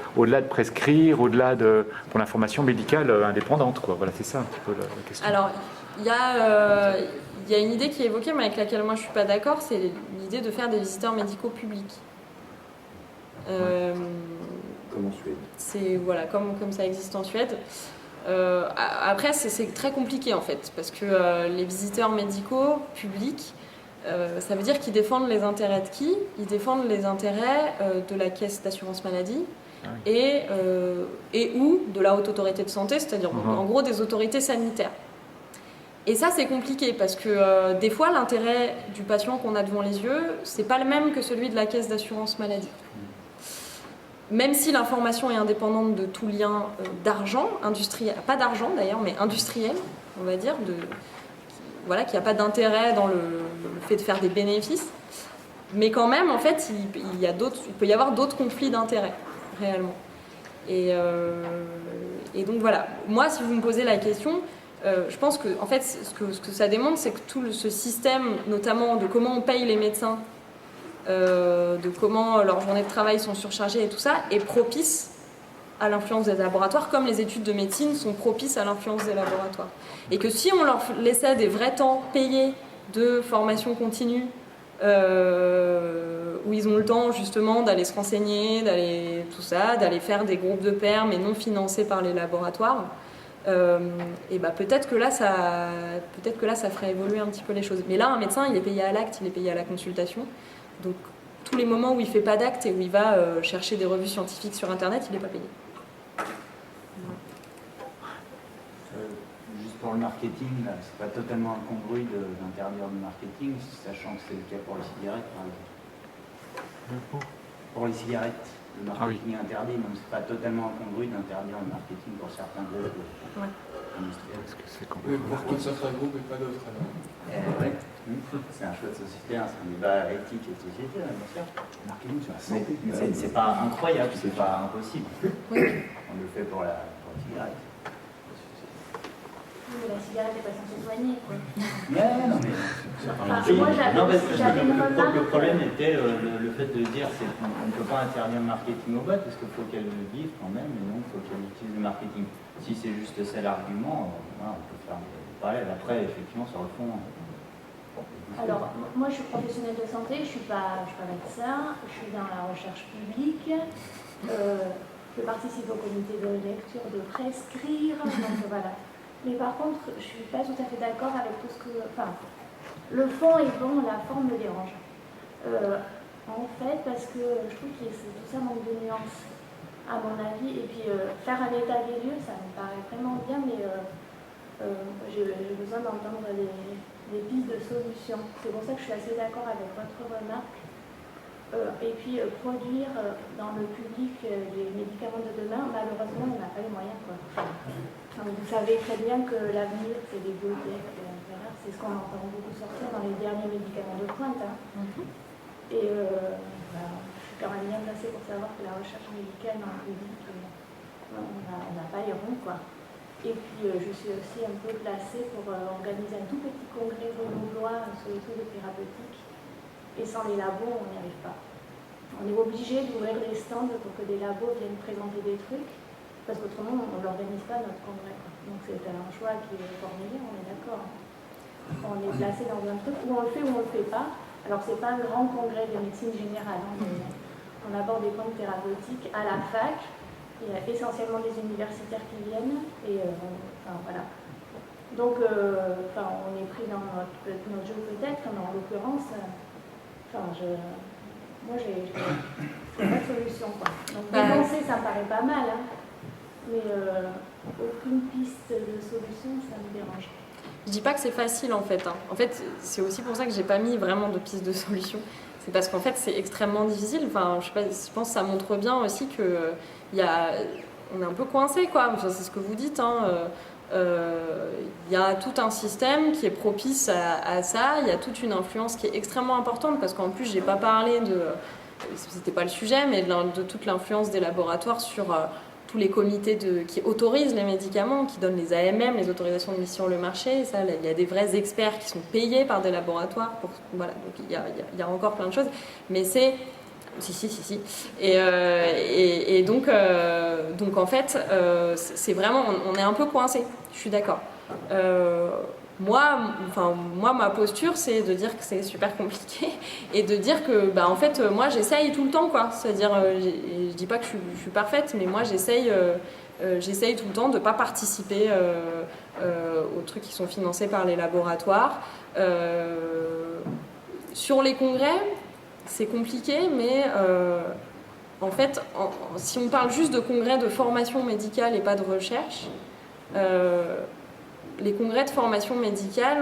prescrire, pour l'information médicale indépendante, quoi. Voilà, c'est ça un petit peu la question. Alors, il y a une idée qui est évoquée, mais avec laquelle moi je suis pas d'accord, c'est l'idée de faire des visiteurs médicaux publics. Comme en Suède. C'est comme ça existe en Suède. Après, c'est très compliqué en fait, parce que les visiteurs médicaux publics, ça veut dire qu'ils défendent les intérêts de qui? Ils défendent les intérêts de la caisse d'assurance maladie et ou de la haute autorité de santé, c'est-à-dire en gros des autorités sanitaires. Et ça, c'est compliqué parce que des fois, l'intérêt du patient qu'on a devant les yeux, c'est pas le même que celui de la caisse d'assurance maladie. Même si l'information est indépendante de tout lien d'argent, industriel, pas d'argent d'ailleurs, mais industriel, on va dire, voilà, qu'il n'y a pas d'intérêt dans le fait de faire des bénéfices. Mais quand même, en fait, il peut y avoir d'autres conflits d'intérêts, réellement. Et donc voilà, moi, si vous me posez la question, je pense que, en fait, ce que ça démontre, c'est que tout ce système, notamment de comment on paye les médecins, de comment leurs journées de travail sont surchargées et tout ça, est propice à l'influence des laboratoires, comme les études de médecine sont propices à l'influence des laboratoires. Et que si on leur laissait des vrais temps payés de formation continue, où ils ont le temps justement d'aller se renseigner, d'aller tout ça, d'aller faire des groupes de pairs mais non financés par les laboratoires, et bah peut-être que là ça ferait évoluer un petit peu les choses. Mais là, un médecin, il est payé à l'acte, il est payé à la consultation. Donc tous les moments où il ne fait pas d'acte et où il va chercher des revues scientifiques sur Internet, il n'est pas payé. Juste pour le marketing, c'est pas totalement incongru d'interdire le marketing, sachant que c'est le cas pour les cigarettes, par exemple. Pour les cigarettes, le marketing est interdit, donc c'est pas totalement incongru d'interdire le marketing pour certains groupes industriels. Parce que c'est Pour certains groupes et pas d'autres, alors. Ouais. C'est un choix de société, c'est un débat éthique et de société, bien sûr. Le marketing sur la santé, c'est pas incroyable, c'est pas impossible. On le fait pour la cigarette. Mais la cigarette n'est pas censée soigner, quoi. Non, mais... Moi, j'avais une remarque. Le problème était le fait de dire qu'on ne peut pas interdire le marketing aux boîtes parce qu'il faut qu'elles vivent quand même et donc il faut qu'elles utilisent le marketing. Si c'est juste ça l'argument, on peut faire des parallèles. Après, effectivement, sur le fond... Alors, moi je suis professionnelle de santé, je suis pas médecin, je suis dans la recherche publique, je participe au comité de lecture de prescrire, donc voilà. Mais par contre, je suis pas tout à fait d'accord avec tout ce que... Enfin, le fond est bon, la forme me dérange. En fait, parce que je trouve que tout ça manque de nuances, à mon avis. Et puis, faire un état des lieux, ça me paraît vraiment bien, mais j'ai besoin d'entendre des pistes de solutions. C'est pour ça que je suis assez d'accord avec votre remarque. Et puis, produire dans le public les médicaments de demain, malheureusement, on n'a pas les moyens, quoi. Vous savez très bien que l'avenir, c'est les biotech, c'est ce qu'on entend beaucoup sortir dans les derniers médicaments de pointe. Et je suis quand même bien placée pour savoir que la recherche médicale dans le public, on n'a pas les ronds, quoi. Et puis je suis aussi un peu placée pour organiser un tout petit congrès renouvelois sur les trucs de thérapeutique. Et sans les labos, on n'y arrive pas. On est obligé d'ouvrir des stands pour que des labos viennent présenter des trucs, parce qu'autrement, on ne l'organise pas notre congrès, quoi. Donc c'est un choix qui est formulé, on est d'accord. On est placé dans un truc où on le fait ou on ne le fait pas. Alors c'est pas un grand congrès de médecine générale, on aborde des points thérapeutiques à la fac. Il y a essentiellement des universitaires qui viennent, et voilà. Donc, on est pris dans notre jeu peut-être, mais en l'occurrence, moi j'ai pas de solution, quoi. Donc dénoncer, ça me paraît pas mal, hein, mais aucune piste de solution, ça me dérange. Je dis pas que c'est facile en fait. En fait, c'est aussi pour ça que j'ai pas mis vraiment de piste de solution. C'est parce qu'en fait, c'est extrêmement difficile. Enfin, je sais pas, je pense que ça montre bien aussi que on est un peu coincé, quoi. Enfin, c'est ce que vous dites. Il y a tout un système qui est propice à ça. Il y a toute une influence qui est extrêmement importante parce qu'en plus, j'ai pas parlé c'était pas le sujet, mais de toute l'influence des laboratoires sur tous les comités qui autorisent les médicaments, qui donnent les AMM, les autorisations de mise sur le marché. Et ça, là, il y a des vrais experts qui sont payés par des laboratoires. Voilà, donc il y a encore plein de choses. Mais c'est... Si. Et donc en fait, c'est vraiment... On est un peu coincé, je suis d'accord. Moi, ma posture, c'est de dire que c'est super compliqué et de dire que, en fait, moi, j'essaye tout le temps, quoi. C'est-à-dire, je dis pas que je suis parfaite, mais moi, j'essaye j'essaye tout le temps de ne pas participer aux trucs qui sont financés par les laboratoires. Sur les congrès, c'est compliqué, mais en fait, si on parle juste de congrès de formation médicale et pas de recherche, les congrès de formation médicale,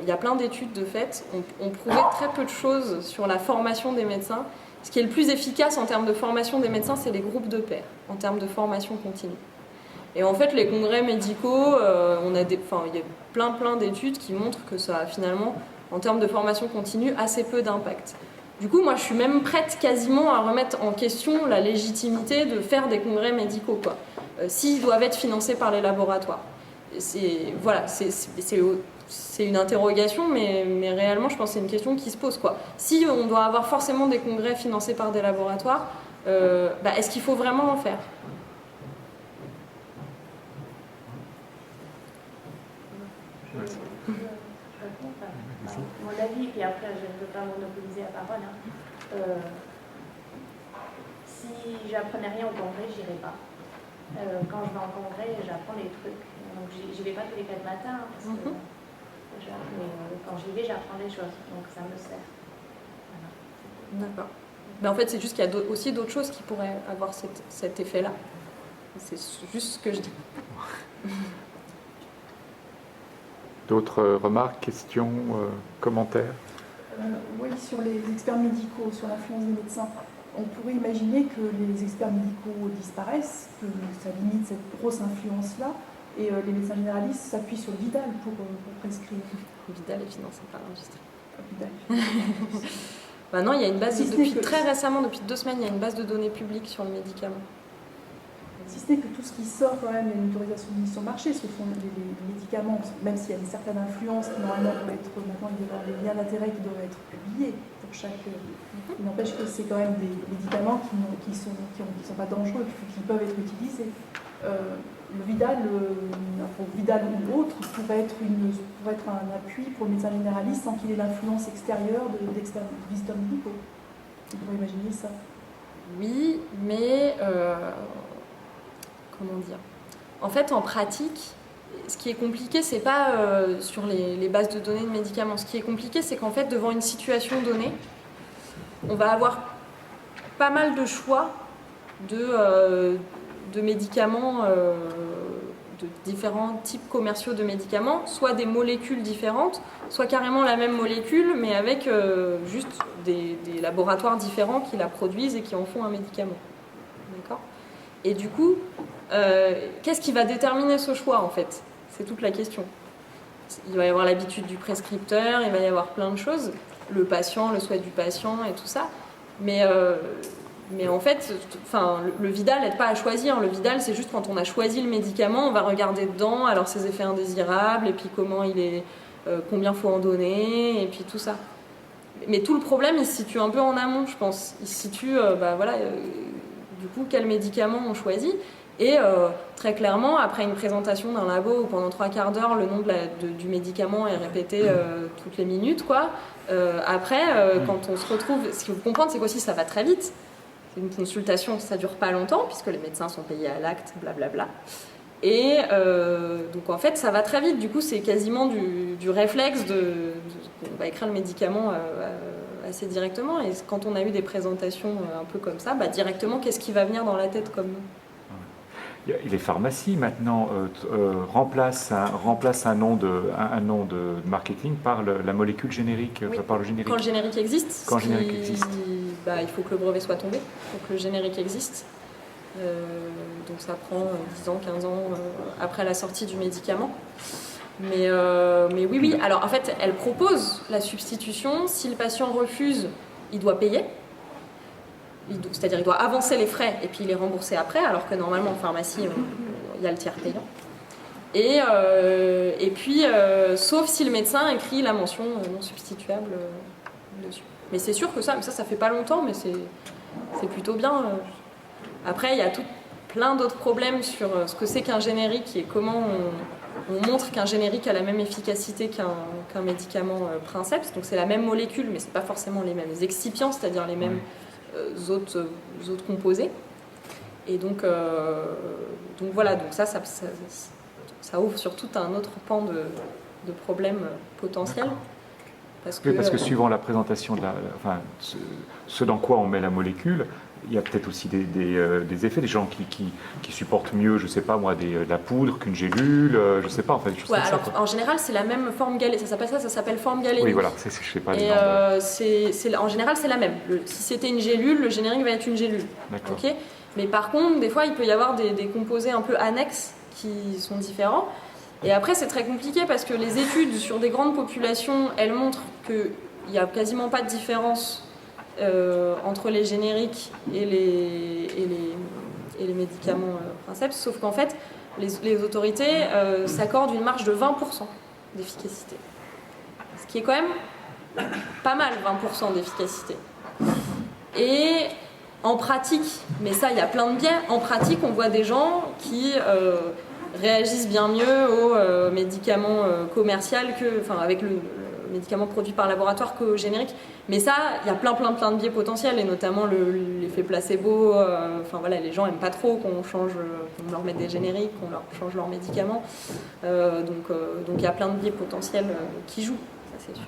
il y a plein d'études de fait, on prouvait très peu de choses sur la formation des médecins. Ce qui est le plus efficace en termes de formation des médecins, c'est les groupes de pairs, en termes de formation continue. Et en fait, les congrès médicaux, il y a plein d'études qui montrent que ça a finalement, en termes de formation continue, assez peu d'impact. Du coup, moi, je suis même prête quasiment à remettre en question la légitimité de faire des congrès médicaux, quoi, s'ils doivent être financés par les laboratoires. C'est une interrogation, mais réellement, je pense que c'est une question qui se pose, quoi. Si on doit avoir forcément des congrès financés par des laboratoires, est-ce qu'il faut vraiment en faire ? Mon avis, puis après je ne veux pas monopoliser la parole. Si j'apprenais rien au congrès, j'irais pas. Quand je vais en congrès, j'apprends des trucs. Donc j'y vais pas tous les 4 matins, parce que, mais quand j'y vais, j'apprends des choses. Donc ça me sert. Voilà. D'accord. Mais en fait, c'est juste qu'il y a aussi d'autres choses qui pourraient avoir cet effet-là. C'est juste ce que je dis. D'autres remarques, questions, commentaires? Oui, sur les experts médicaux, sur l'influence des médecins, on pourrait imaginer que les experts médicaux disparaissent, que ça limite cette grosse influence-là, et les médecins généralistes s'appuient sur le Vidal pour prescrire. Le Vidal est financé par l'industrie. Vidal. Non, il y a une base, Si très récemment, depuis 2 semaines, il y a une base de données publique sur le médicament. Si ce n'est que tout ce qui sort quand même, il y a une autorisation de mise sur le marché, ce sont les médicaments, même s'il y a une certaine influence qui normalement doit être, maintenant il doit y avoir des liens d'intérêt qui doivent être publiés pour chaque... Il n'empêche que c'est quand même des médicaments qui sont pas dangereux, qui peuvent être utilisés. Le Vidal, Vidal ou autre, pourrait être un appui pour le médecin généraliste sans qu'il ait l'influence extérieure de visiteurs médicaux. On pourrait imaginer ça. Oui, mais... comment dire ? En fait, en pratique, ce qui est compliqué, c'est pas sur les bases de données de médicaments. Ce qui est compliqué, c'est qu'en fait, devant une situation donnée, on va avoir pas mal de choix de médicaments, de différents types commerciaux de médicaments, soit des molécules différentes, soit carrément la même molécule, mais avec juste des laboratoires différents qui la produisent et qui en font un médicament. D'accord ? Et du coup, qu'est-ce qui va déterminer ce choix, en fait ? C'est toute la question. Il va y avoir l'habitude du prescripteur, il va y avoir plein de choses, le patient, le souhait du patient et tout ça. Mais en fait, le Vidal n'aide pas à choisir. Le Vidal, c'est juste quand on a choisi le médicament, on va regarder dedans, alors ses effets indésirables, et puis comment il est, combien il faut en donner, et puis tout ça. Mais tout le problème, il se situe un peu en amont, je pense. Il se situe, du coup, quel médicament on choisit. Et très clairement, après une présentation d'un labo où pendant 3/4 d'heure, le nom du médicament est répété toutes les minutes, quoi. Quand on se retrouve, ce qu'il faut comprendre, c'est qu'aussi ça va très vite. C'est une consultation, ça dure pas longtemps, puisque les médecins sont payés à l'acte, blablabla. Et donc en fait, ça va très vite. Du coup, c'est quasiment du réflexe on va écrire le médicament assez directement. Et quand on a eu des présentations un peu comme ça, directement, qu'est-ce qui va venir dans la tête comme nom ? Les pharmacies maintenant remplacent un nom de marketing par la molécule générique, oui. Par le générique. Quand le générique existe, il faut que le brevet soit tombé, il faut que le générique existe. Donc ça prend 10 ans, 15 ans après la sortie du médicament. Mais oui. Alors en fait, elle propose la substitution. Si le patient refuse, il doit payer. C'est-à-dire il doit avancer les frais et puis les rembourser après, alors que normalement en pharmacie, il y a le tiers payant. Et puis, sauf si le médecin écrit la mention non substituable dessus. Mais c'est sûr que ça fait pas longtemps, mais c'est plutôt bien. Après, il y a plein d'autres problèmes sur ce que c'est qu'un générique et comment on montre qu'un générique a la même efficacité qu'un médicament princeps. Donc c'est la même molécule, mais c'est pas forcément les mêmes excipients, c'est-à-dire les mêmes autres composés. Et donc voilà, donc ça ouvre sur tout un autre pan de problèmes potentiels. Parce que suivant la présentation, ce dans quoi on met la molécule, il y a peut-être aussi des effets, des gens qui supportent mieux, je sais pas moi, de la poudre qu'une gélule, je sais pas, en fait, des choses comme alors, ça. En général, c'est la même forme galénique, ça s'appelle forme galénique. Oui, voilà, je sais pas. Et en général, c'est la même. Si c'était une gélule, le générique va être une gélule. D'accord. Okay, mais par contre, des fois, il peut y avoir des composés un peu annexes qui sont différents. Et après, c'est très compliqué parce que les études sur des grandes populations, elles montrent qu'il n'y a quasiment pas de différence entre les génériques et les médicaments princeps, sauf qu'en fait, les autorités s'accordent une marge de 20% d'efficacité. Ce qui est quand même pas mal, 20% d'efficacité. Et en pratique, mais ça, il y a plein de biais, en pratique, on voit des gens qui réagissent bien mieux aux médicaments commerciaux avec le médicament produit par laboratoire qu'au générique. Mais ça, il y a plein de biais potentiels, et notamment l'effet placebo. Les gens n'aiment pas trop qu'on leur mette des génériques, qu'on leur change leurs médicaments. Donc il y a plein de biais potentiels qui jouent, ça c'est sûr.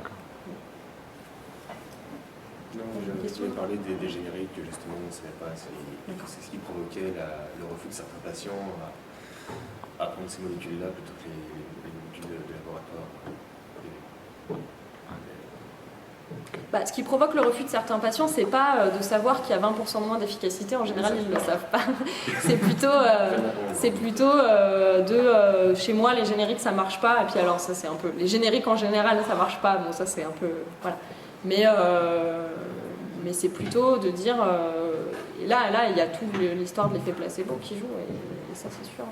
Non, je voulais parler des génériques que justement on ne savait pas. C'est ce qui provoquait le refus de certains patients à prendre ces molécules-là plutôt que les molécules de laboratoire. Ce qui provoque le refus de certains patients, c'est pas de savoir qu'il y a 20% de moins d'efficacité. En général, ils ne le savent pas. C'est plutôt chez moi, les génériques, ça marche pas. Et puis alors, ça c'est un peu... Les génériques en général, ça marche pas. Bon, ça c'est un peu... Voilà. Mais c'est plutôt de dire... et là, il y a toute l'histoire de l'effet placebo qui joue. Et ça, c'est sûr.